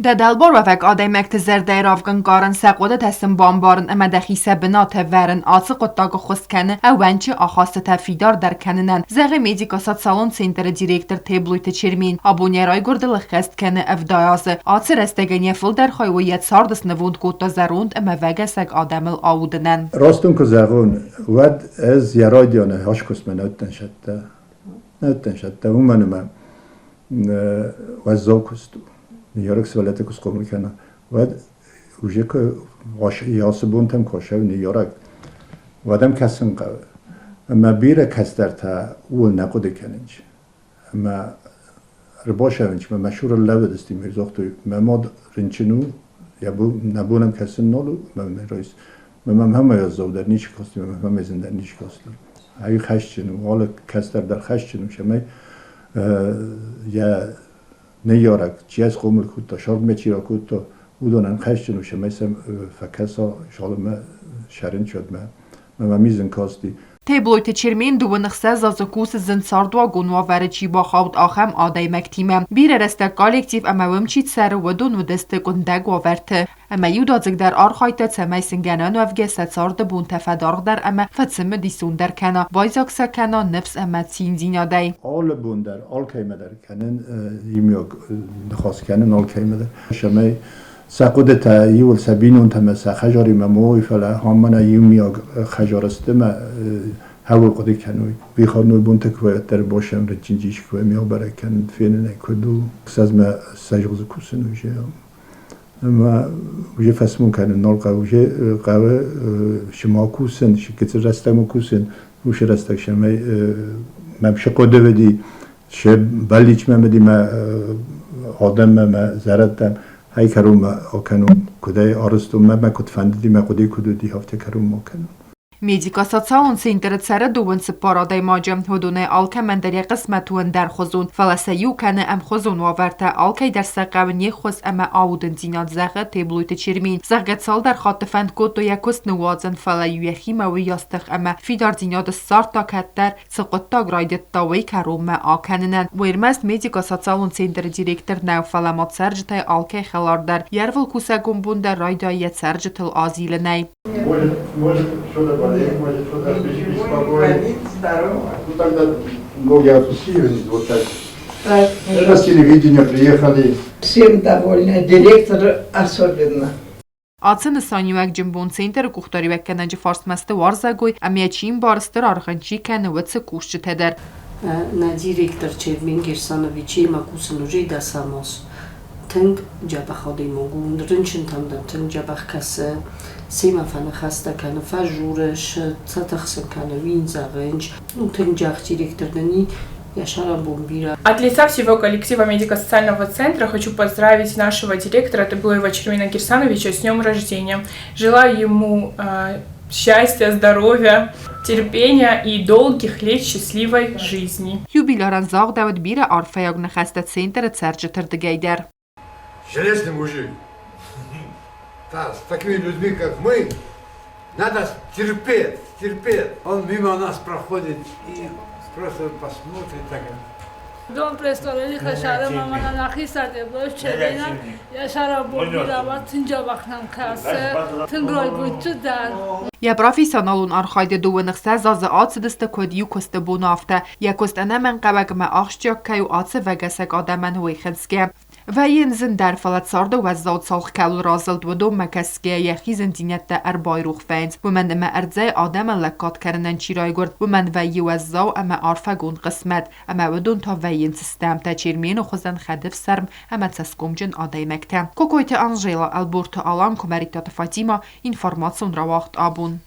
Դադալբոր վավակ ադայմեք թզերդայր ավգան կարան սակոդը թեսն բամբարն əmədəxi səbina təvərin açı qottağı xoskəni əvvənçi axası təfidar dərkəninin zəği medikasat salon sentri direktor tebluytı çirmin abunyaray gurdılıq xəstkəni əvdayazı açı rəstəgəniyə fıl dərxayviyət sardısını vund qutta zərund əməvəgəsək adəmil avudının. Rastun ku zəğun vəd ez yaradiyana haşkusmə nəvdən şəddə umanımə vəzzov kustu. نیارک سوالت کس قبول کنه و وجه که یاسبون تم کاشه و نیارک و دم کسن قوه اما بیره کس در تا اول نقوده کننج اما رباشه ونج ما مشهور لبه دستی میرزاختوی ما رنچنو یا نبونم کسن نالو ما رئیس ما همه یازدو در نیچ کاستی ما همه زن در نیچ کاستی هایی خشچنو حالا کس در خشچنو شما یا نیارک چیز قومل کود تا شرم میچیرا کود تا بودن خشن و شمیسم فکسا شالم شرین شد ما میزن کاستی Tebluytı çirmin duvanıqsa zazıkus zinsardua gunva verici baxavd axam adaymektime. Bir rəstə kollektiv əməvim çit səri vədun və dəstək undəg vərti. Əmə yudazıq dar arxayta çəməysin gənən vəvgə sətsardı bun təfədarq dar əmə fətsimi disun dar kəna. Bayzaqsa kəna nefs əmə çinzin aday. Al bun dar, al kəymə dar kənin yimiyog nxas kənin al kəymə dar. Şəməy ساقود تا یول سبینون تمسا خجاری مموی فلا همنا یومیاگ خجارسته ما هول قدی کنوی بی خانوی بون تکویت در باشم رچینجیش کوی میا برای کن فین نکدو کساز ما سجوز کوسن وجه اما وجه فسمون کنن نال قوه شما کوسن شکت رستم کوسن وش رستک شمای ممشه قده بدی شه بلیچ ممدی ما آدم ما زردم هی کروم آکنون کدای آرستم ما کد فندی ما کدی کدودی هفته کروم آکنون. Medikasat salon sentri سر دوون سپارادای ماجم هدونه آلکه من در قسمتون در خزون فلسیو کنه ام خزون وورته آلکه در سقونی خز ام آودن زینات زغه تبلویت چرمین زغت سال در خاط فند کد و یکست نوازن فلیو خیمه و یاستخ ام فیدار زینات سارتا کتر سقطا گرایدت تاوی کروم آکننن ویرمست medikasat salon sentri direktor نو فلامات سرجتای آلکه خلار در یرول کوسه گمبون در رایدایت سرجتل آزیل نی. Может, что-то беспокоит. Ну, тогда ноги опустились вот так. Это с телевидения приехали. Всем довольны, директор особенно. Açın saniyək cimbon sentri kuxtari və kənəcə farsməstə varzagoy, əmiyyəçiyin barıstır arxançı kəni vətsə kuşçı tədər. Na direktor Çermin Gersanoviçi makusun uji da samos. Tâng jabach odejmogun, rynczyn tam da tâng jabach kasę. Sema fana xasta kana fajurش цатахсан kana винза ренч ну тенджах директор дани Яшара Бомбира. От лица всего коллектива медико-социального центра хочу поздравить нашего директора Табылоева Чермина Кирсановича с днем рождения. Желаю ему счастья, здоровья, терпения и долгих лет счастливой жизни. Юбиляран заг давид бира арфаяг нахастат центр царджатыр дегайдер. Железный мужик. Да, с такими людьми, как мы, надо терпеть. Он мимо нас проходит и просто посмотрит так. Дом престолы хашара мамана нахисаде блош чебина яшара бомбира тинджабахнам касе тингрой гучудар. Я профессионалун архайде дуынықса зазы ацыдысты көдию көсті бунавты. Я көстіне мен қабагыма ақшчак каю ацы вәгәсәк адаман уйхынске. و ینزن در فلات سارده و زاد سالخ کل رازلد و دو مکسکه یخی زندینیت ده اربای روخ فینز و من اما ارزای آدم لکات کرنن چیرای گرد و من وی و زاو اما عرفه گون قسمت اما ودون تا وین سیستم تا چیرمین و خوزن خدف سرم اما تسکم جن آدای مکتم. کوکویت انجیلا البورت آلان کمریتات فاتیما اینفارماسیون رواخت آبون.